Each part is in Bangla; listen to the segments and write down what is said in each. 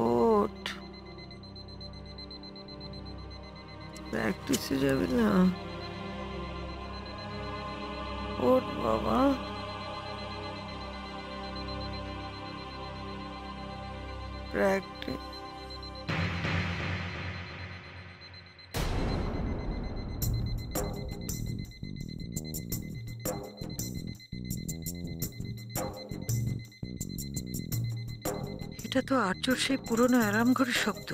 ওঠ, প্র্যাকটিসে যাবে না? ওঠ বাবা, প্র্যাকটিস। এটা তো আর্যর সেই পুরনো অ্যালার্ম ঘড়ির শব্দ,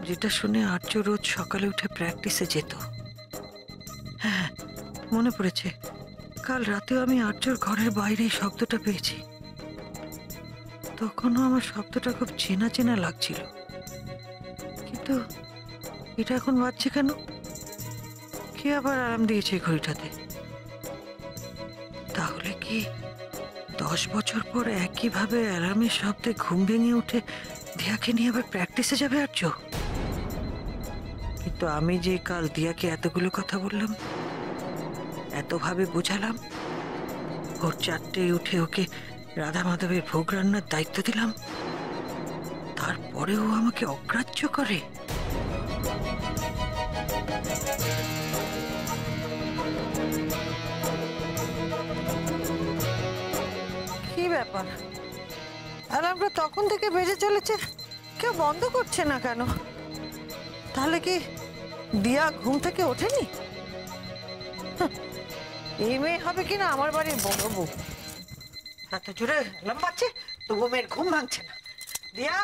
যেটা শুনে আর্য রোজ সকালে উঠে প্র্যাকটিসে যেত। হ্যাঁ, মনে পড়েছে, কাল রাতেও আমি আর্যর ঘরের বাইরে এই শব্দটা পেয়েছি। তখনও আমার শব্দটা খুব চেনা চেনা লাগছিল, কিন্তু এটা এখন বাজছে কেন? কে আবার অ্যালার্ম দিয়েছে ঘড়িটাতে? তাহলে কি 10 বছর পর একইভাবে অ্যালার্মের শব্দে ঘুম ভেঙে উঠে দিয়াকে নিয়ে আবার প্র্যাকটিসে যাবে আর্য? কিন্তু আমি যে কাল দিয়াকে এতগুলো কথা বললাম, এতভাবে বোঝালাম, ভোর 4টায় উঠে ওকে রাধা মাধবের ভোগ রান্নার দায়িত্ব দিলাম, তারপরেও আমাকে অগ্রাহ্য করে। কি ব্যাপার, অ্যালার্মটা তখন থেকে বেজে চলেছে, কেউ বন্ধ করছে না কেন? তাহলে কি দিয়া ঘুম থেকে ওঠেনি? এই মেয়ে হবে কিনা আমার বাড়ির বড় বউ। এত জোরে অ্যালার্ম বাজছে তবু মেয়ের ঘুম ভাঙছে না। দিয়া,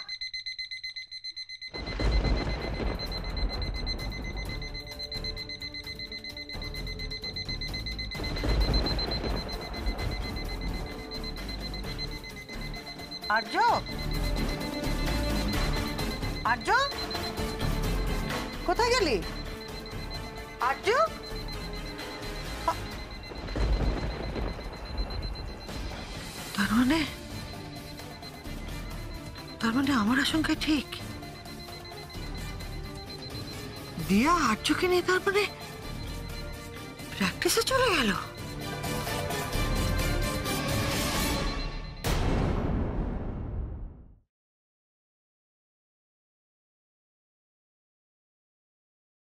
আর্য, আর্য, কোথায় গেলি? আর্য, তার মানে আমার আশঙ্কা ঠিক। দিয়া আর্যকে নিয়ে তার মানে প্র্যাকটিসে চলে গেল।